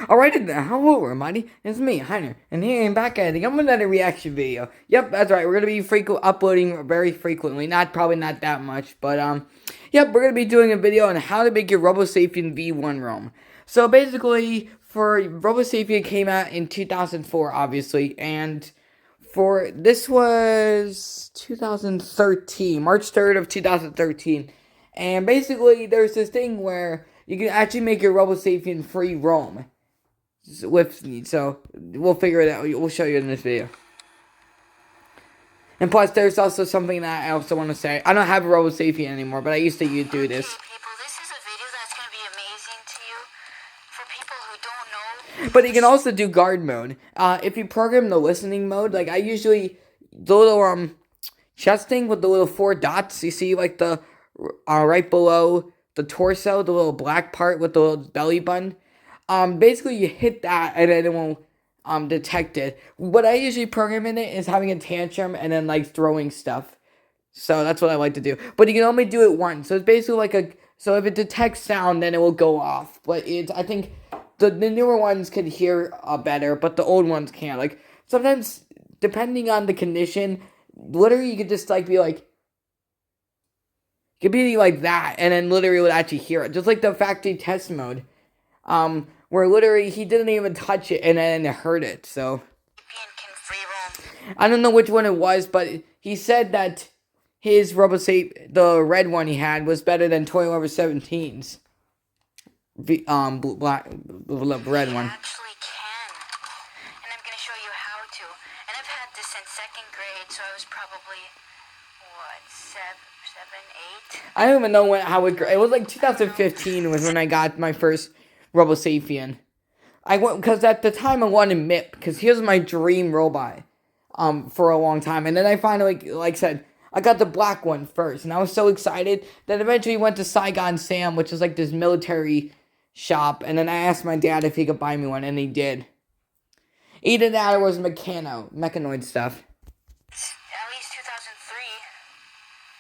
Alright then, hello everybody, it's me, Heiner, and here I'm back at it again with another reaction video. Yep, that's right, we're gonna be uploading very frequently, probably not that much, but yep, we're gonna be doing a video on how to make your robosapien V1 ROM. So basically, for robosapien came out in 2004, obviously, and this was 2013, March 3rd of 2013, and basically there's this thing where you can actually make your robosapien free ROM. So we'll figure it out. We'll show you in this video. And plus, there's also something that I also want to say. I don't have a robosapien anymore, but I used to do this. People, this is a video that's going to be amazing to you. For people who don't know. But you can also do guard mode. If you program the listening mode, like I usually, the little chest thing with the little 4 dots, you see like the right below the torso, the little black part with the little belly button. Basically you hit that and then it won't detect it. What I usually program in it is having a tantrum and then like throwing stuff. So that's what I like to do. But you can only do it once. So it's basically like so if it detects sound, then it will go off. But I think the newer ones can hear better, but the old ones can't. Like sometimes, depending on the condition, literally you could just like be like, it could be like that, and then literally would actually hear it. Just like the factory test mode. Where literally he didn't even touch it and then heard it, so. I don't know which one it was, but he said that his RoboSape, the red one he had, was better than Toy Lover 17's. Red one. Actually can. And I'm going to show you how to. And I've had this since 2nd grade, so I was probably, what, 7, 8? I don't even know how it was like 2015 was when I got my first robosapien. Because at the time I wanted MIP, because he was my dream robot, for a long time. And then I finally, like I said, I got the black one first, and I was so excited that eventually went to Saigon Sam, which is like this military shop, and then I asked my dad if he could buy me one, and he did. Either that or was mechanoid stuff. At least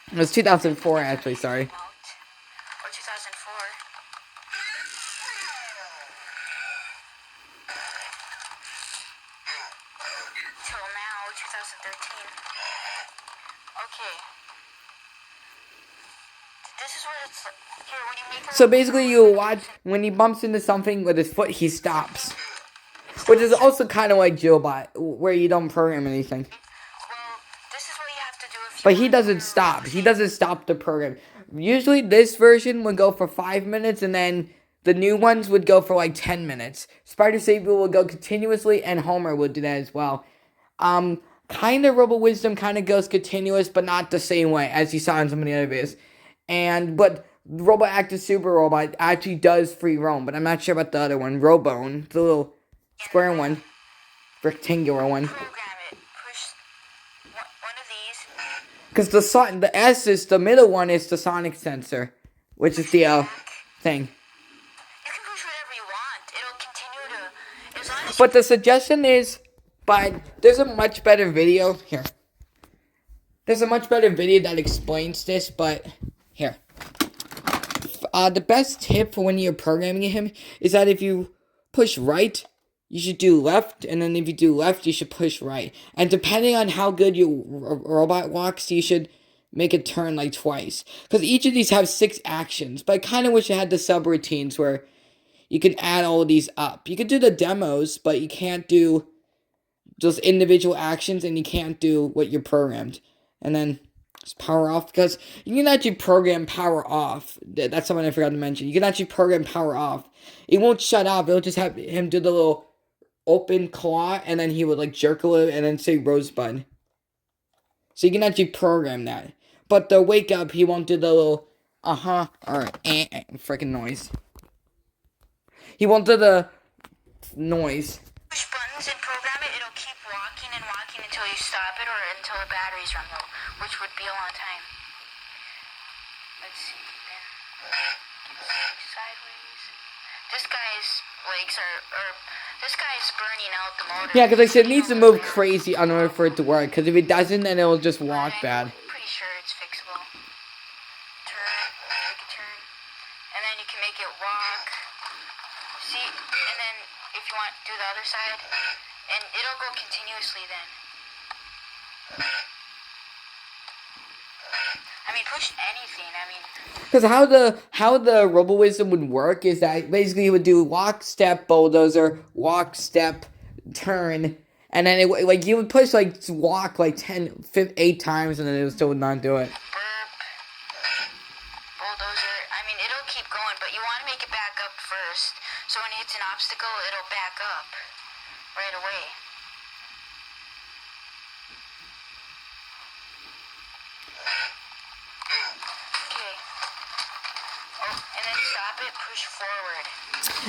2003. It was 2004, actually, sorry. Or 2004. Till now, 2013. Okay. This is what it's like. Here, when you make So basically, you watch, when he bumps into something with his foot, he stops. Which is also kind of like Jillbot, where you don't program anything. Well, this is what you have to do if you But he doesn't stop. He doesn't stop the program. Usually this version would go for 5 minutes, and then the new ones would go for like 10 minutes. Spider Savior will go continuously, and Homer would do that as well. Kind of Robo Wisdom kind of goes continuous, but not the same way as you saw in some of the other videos. But Robo Active Super Robot actually does free roam, but I'm not sure about the other one, Robone, the little square one, rectangular one. program it, push one of these. Because the S is, the middle one is the sonic sensor, which is the thing. You can push whatever you want. It'll continue to, as long as But the suggestion is, there's a much better video, here. There's a much better video that explains this, but, here. The best tip for when you're programming him is that if you push right, you should do left, and then if you do left, you should push right. And depending on how good your robot walks, you should make it turn like twice. Because each of these have 6 actions, but I kind of wish it had the subroutines where you could add all of these up. You could do the demos, but you can't do just individual actions, and you can't do what you're programmed. And then just power off, because you can actually program power off. That's something I forgot to mention. You can actually program power off. It won't shut off. It'll just have him do the little open claw, and then he would like jerk a little, and then say Rosebud. So you can actually program that. But the wake up, he won't do the little or freaking noise. He won't do the noise. push buttons and program it, it'll keep walking and walking until you stop it or until the batteries run low, which would be a long time. Let's see, then sideways. This guy's legs this guy's burning out the motor. Yeah, because I said it needs to move crazy in order for it to work, because if it doesn't, then it'll just walk bad. I'm pretty sure it's fixable. Turn, make a turn, and then you can make it walk. See? and then if you want, do the other side, and it'll go continuously then. I mean, push anything. I mean, because how the RoboWisdom would work is that basically it would do walk, step, bulldozer, walk, step, turn, and then like you would push like walk like 8 times, and then it would still not do it. burp, bulldozer. I mean, it'll keep going, but you want to make it back up first. So when it hits an obstacle, it'll back up right away. Okay. Oh, and then stop it, push forward.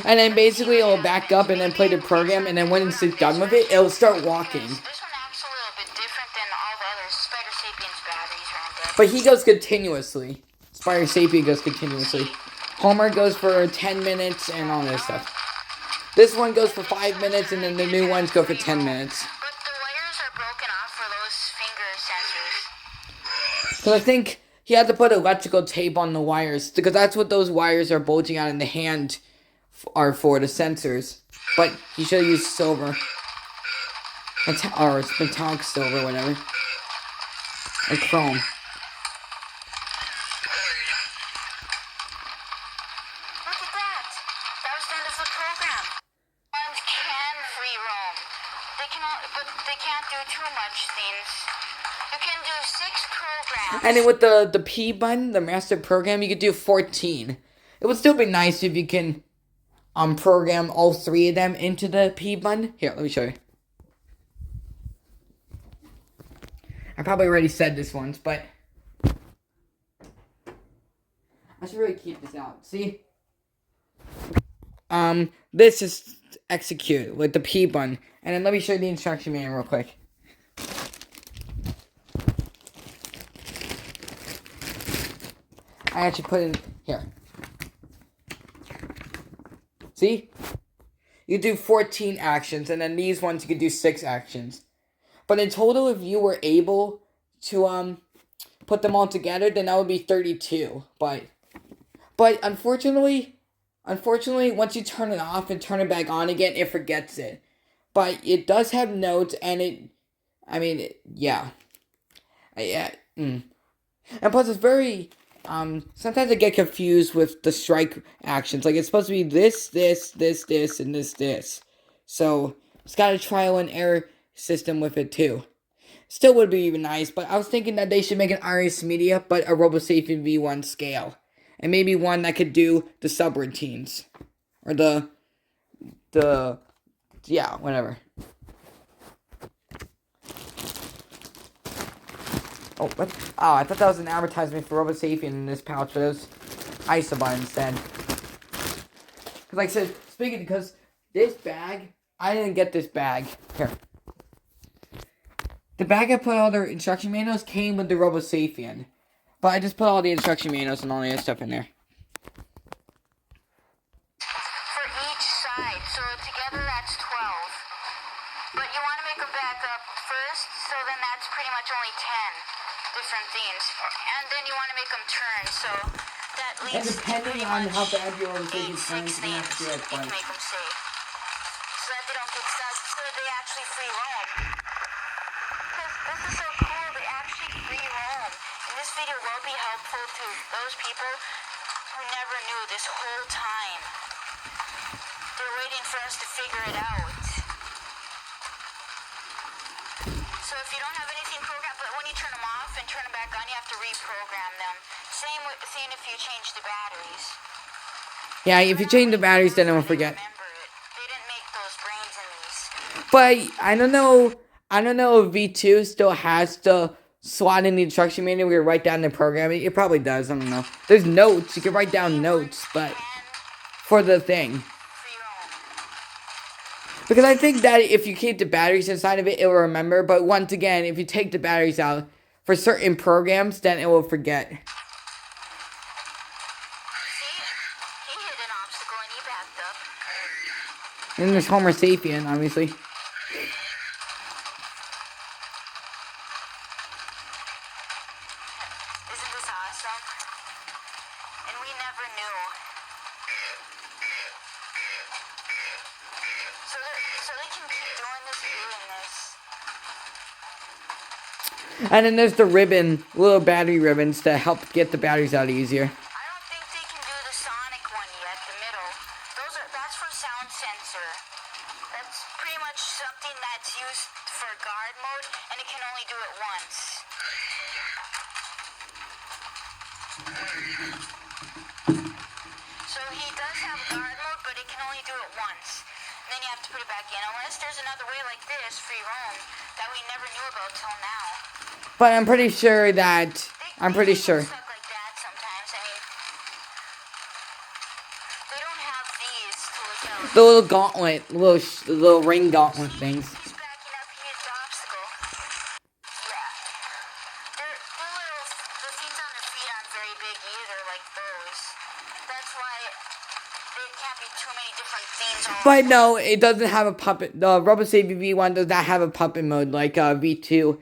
And then basically it'll back up and then play the program, and then when it's done with it, it'll start walking. This one acts a little bit different than all the others. Spider Sapien's batteries ran dead. But he goes continuously. Spider Sapien goes continuously. Homer goes for 10 minutes and all this stuff. This one goes for 5 minutes, and then the new ones go for 10 minutes. But the wires are broken off for those finger sensors. Because I think he had to put electrical tape on the wires, because that's what those wires are bulging out in the hand are for, the sensors. But he should have used silver. Or metallic silver, whatever. Or chrome. Look at that! That was the end of the program. Ones can free roam. But they can't do too much things. You can do 6 programs. And then with the P button, the master program, you could do 14. It would still be nice if you can program all 3 of them into the P button. Here, let me show you. I probably already said this once, but I should really keep this out. See? This is execute with the P button. And then let me show you the instruction manual real quick. I actually put in here. See? You do 14 actions, and then these ones you could do 6 actions. But in total, if you were able to put them all together, then that would be 32. But unfortunately, once you turn it off and turn it back on again, it forgets it. But it does have notes, and yeah. And plus, it's very, sometimes I get confused with the strike actions. Like, it's supposed to be this, and this. So, it's got a trial and error system with it, too. Still would be even nice, but I was thinking that they should make an Iris Media, but a RoboSapien V1 scale. And maybe one that could do the subroutines. Or yeah, whatever. Oh, what? Oh, I thought that was an advertisement for RoboSapien in this pouch, but it was Isobot instead. Because like I said, because this bag, I didn't get this bag. Here. The bag I put all the instruction manuals came with the RoboSapien. But I just put all the instruction manuals and all the other stuff in there. For each side, so together that's 12. But you want to make them back up first, so then that's pretty much only 10 different things. And then you want to make them turn, so that leaves and depending on how bad your RoboSapien is, you things have to do it you can make them safe. So that they don't get stuck, so they actually free roam. This is so cool, they actually free roam. And this video will be helpful to those people who never knew this whole time. They're waiting for us to figure it out. So if you don't have anything programmed, but when you turn them off and turn them back on, you have to reprogram them. Same if you change the batteries. Yeah, if you change the batteries, then I won't forget. Remember it. They didn't make those brains in these. But I don't know if V2 still has to slot in the instruction manual where you write down the program. It probably does, I don't know. There's notes, you can write down notes, but for the thing. Because I think that if you keep the batteries inside of it, it will remember. But once again, if you take the batteries out for certain programs, then it will forget. See? He hit an obstacle and he backed up. And there's Homer Sapien, obviously. Isn't this awesome? And we never knew. this. And then there's the ribbon, little battery ribbons to help get the batteries out easier. I don't think they can do the sonic one yet, the middle. That's for sound sensor. That's pretty much something that's used for guard mode, and it can only do it once. So he does have guard mode, but it can only do it once. And then you have to put it back in, unless there's another way like this, free roam, that we never knew about till now. But I'm pretty sure that, They stuck like that sometimes. I mean, they don't have these to look out. the little gauntlet, little ring gauntlet things. He's backing up. He hit the obstacle. Yeah. The things on their feet aren't very big either, like those. That's why there can't be too many different things on. But no, it doesn't have a puppet. The robosapien V1 does not have a puppet mode like V2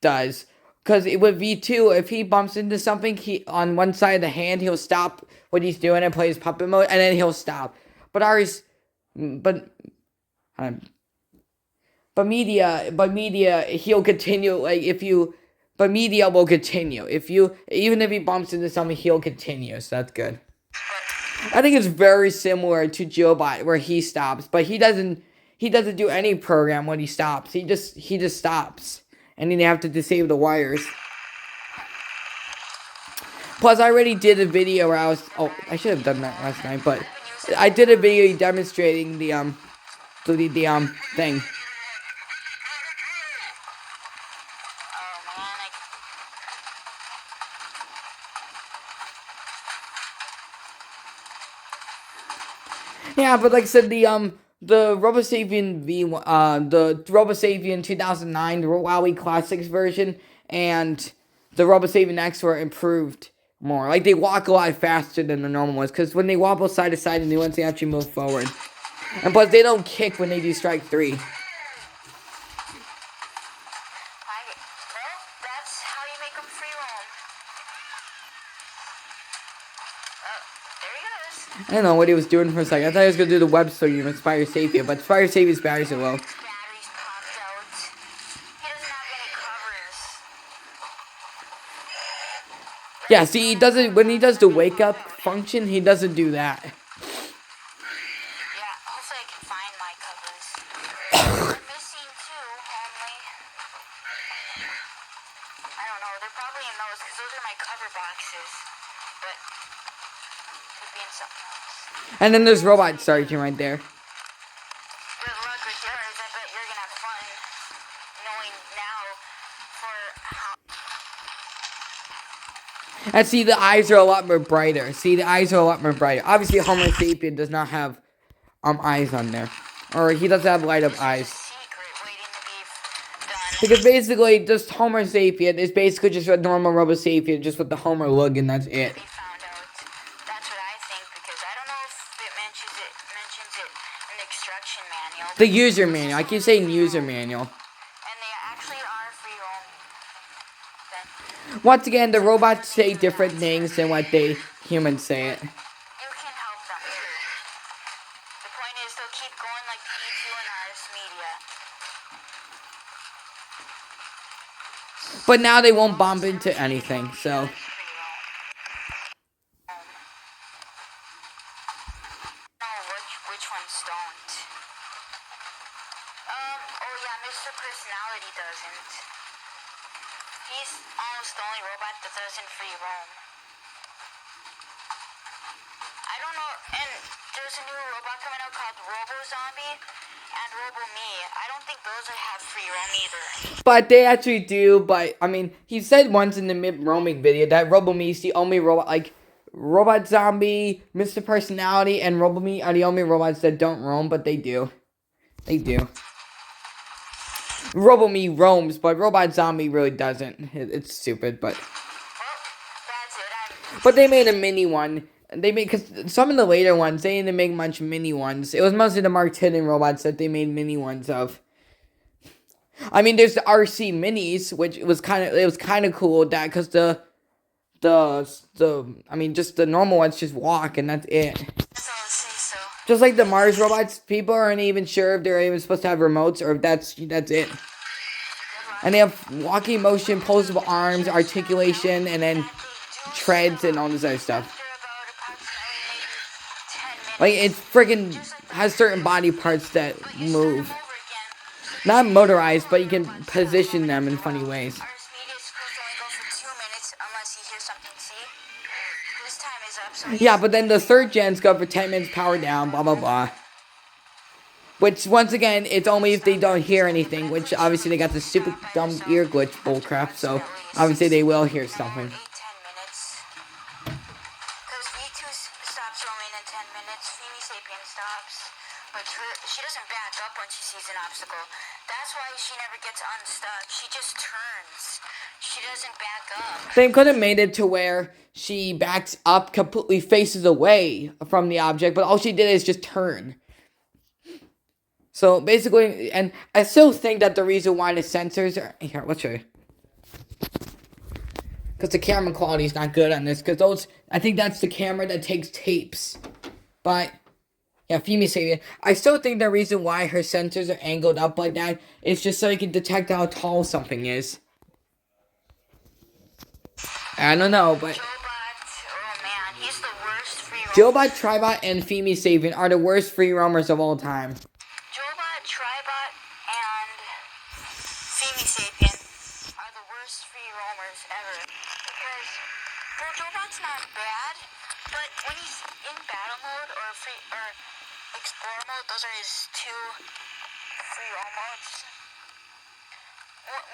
does. Because with V2, if he bumps into something, on one side of the hand, he'll stop what he's doing and play his puppet mode, and then he'll stop. But media, he'll continue. Media will continue. Even if he bumps into something, he'll continue. So that's good. I think it's very similar to Jobot, where he stops, but he doesn't do any program when he stops. He just stops. And then you have to disable the wires. Plus, I already did a video where I should have done that last night, but I did a video demonstrating the thing. Yeah, but like I said, the robosapien the robosapien 2009, the Huawei Classics version, and the robosapien X were improved more. Like, they walk a lot faster than the normal ones, because when they wobble side to side, the new ones, they actually move forward. And plus, they don't kick when they do strike 3. Well, that's how you make them free roam. Oh, there he goes. I don't know what he was doing for a second. I thought he was going to do the web stream with Spire Sapien, but Spire Sapien's batteries are low. Batteries popped out. He doesn't have any covers. Yeah, see, he doesn't, when he does the wake up function, he doesn't do that. Yeah, hopefully I can find my covers. They're missing two, only. I don't know, they're probably in those, because those are my cover boxes. But, could be in something else. And then there's Robot Sergeant right there. Good luck with yours. I bet you're gonna have fun knowing now for how. And see, the eyes are a lot more brighter. Obviously, Homo sapien does not have eyes on there. Or he doesn't have light up eyes. Secret waiting to be done. Because basically, just Homo sapien is basically just a normal robosapien, just with the Homer look, and that's it. Be found out. That's what I think, because I don't know if it mentions it in the instruction manual. The user manual. I keep saying user manual. And they actually are free roam. Then Once again, the robots say different things than what they humans say it. you can help them too. The point is they'll keep going like P2 and RS Media. But now they won't bump into anything, so. Free roam. No, which ones don't? Oh yeah, Mr. Personality doesn't. He's almost the only robot that doesn't free roam. I don't know, and there's a new robot coming out called RoboZombie and RoboMe. I don't think those have free roam either. But they actually do, but, I mean, he said once in the mid-roaming video that RoboMe is the only robot, like, Robot Zombie, Mr. Personality, and RoboMe are the only robots that don't roam, but they do. They do. RoboMe roams, but Robot Zombie really doesn't. It's stupid, but... Well, that's it. But they made a mini one. Because some of the later ones, they didn't make much mini ones. It was mostly the Mark 10 robots that they made mini ones of. I mean, there's the RC minis, which was kind of cool that, because just the normal ones just walk, and that's it. That's all I say so. Just like the Mars robots, people aren't even sure if they're even supposed to have remotes or if that's it. And they have walking motion, posable arms, articulation, and then treads and all this other stuff. Like, it friggin' has certain body parts that move. Not motorized, but you can position them in funny ways. Yeah, but then the third gens go for 10 minutes, power down, blah, blah, blah. Which, once again, it's only if they don't hear anything, which obviously they got the super dumb ear glitch bullcrap, so obviously they will hear something. Because V2 stops roaming in 10 minutes, Sapien stops, but she doesn't back up when she sees an obstacle. That's why she never gets unstuck. She just turns. She doesn't back up. They could have made it to where she backs up, completely faces away from the object, but all she did is just turn. So basically, and I still think that the reason why the sensors are here, let's show you. Because the camera quality is not good on this. Because those, I think that's the camera that takes tapes. But, yeah, Sapien. I still think the reason why her sensors are angled up like that is just so you can detect how tall something is. I don't know, but... Oh man, he's the worst free roamer. Jobot, Tribot, and Sapien are the worst free roamers of all time. Jobot, Tribot, and Sapien are the worst free roamers ever. Because, well, Jobot's not bad, but when he's in battle mode or explore mode, those are his two free roam modes.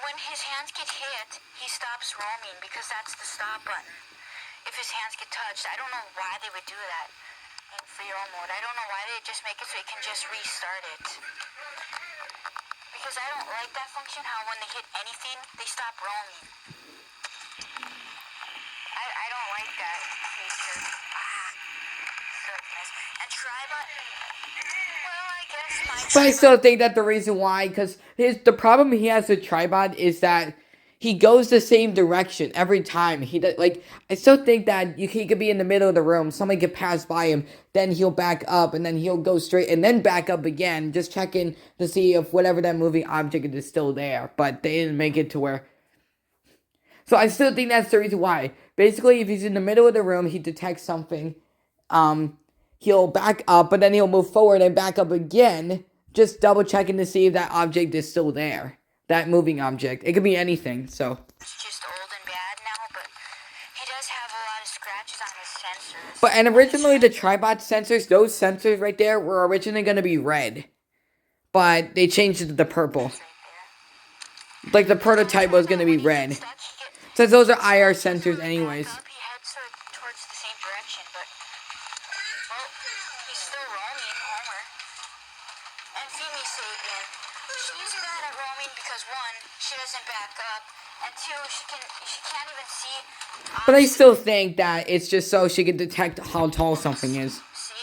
When his hands get hit, he stops roaming because that's the stop button. If his hands get touched, I don't know why they would do that in free roam mode. I don't know why they just make it so he can just restart it. Because I don't like that function, how when they hit anything, they stop roaming. I don't like that feature. And Tribot, well, I guess But I still think that the reason why, because the problem he has with Tribot is that he goes the same direction every time. I still think that he could be in the middle of the room, somebody could pass by him, then he'll back up, and then he'll go straight, and then back up again, just checking to see if whatever that moving object is still there. But they didn't make it to where... So I still think that's the reason why. Basically, if he's in the middle of the room, he detects something, he'll back up, but then he'll move forward and back up again, just double checking to see if that object is still there. That moving object. It could be anything, so. It's just old and bad now, but he does have a lot of scratches on his sensors. But, and originally the Tribot sensors, those sensors right there were originally going to be red. But they changed it to the purple. Like the prototype was going to be red. Since those are IR sensors anyways. He heads towards the same direction, but, well, he's still roaming, Homer. And Sapien, she's bad at roaming because one, she doesn't back up, and two, she can't even see. But I still think that it's just so she can detect how tall something is. See?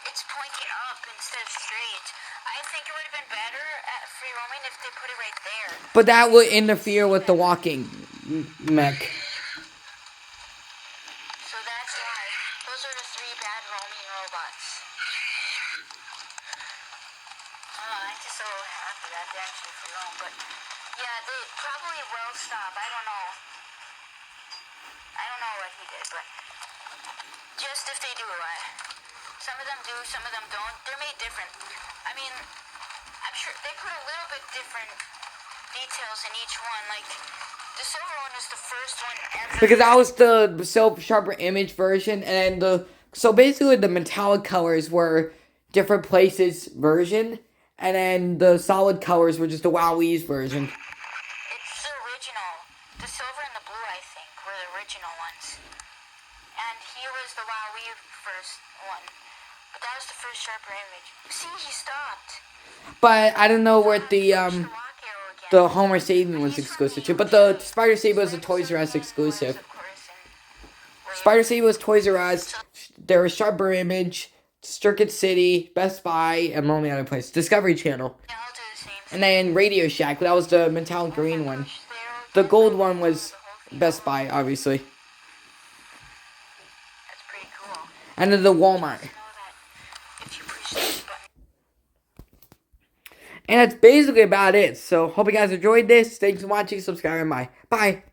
It's pointing up instead of straight. I think it would have been better at free roaming if they put it right there. But that would interfere with the walking mech. So that's why. Those are the three bad roaming robots. I'm just so happy that they actually free roam. But yeah, they probably will stop. I don't know. I don't know what he did, but just if they do, some of them do, some of them don't. They're made different. I mean, I'm sure they put a little bit different details in each one. Like, the silver one is the first one ever. Because that was the silver sharper image version, and so basically the metallic colors were different places version, and then the solid colors were just the WowWee's version. It's the original. The silver and the blue, I think, were the original ones. And he was the WowWee first one. But that was the first sharper image. See, he stopped. But I don't know what the Homer Sapien was exclusive to. But the Spider Sapien was a Toys R Us exclusive. Spider Sapien was Toys R Us. There was Sharper Image, Circuit City, Best Buy, and only other place. Discovery Channel. And then Radio Shack. That was the metallic green one. The gold one was Best Buy, obviously. and then the Walmart. Know that if you push this button. And that's basically about it. So hope you guys enjoyed this. Thanks for watching. Subscribe and bye. Bye.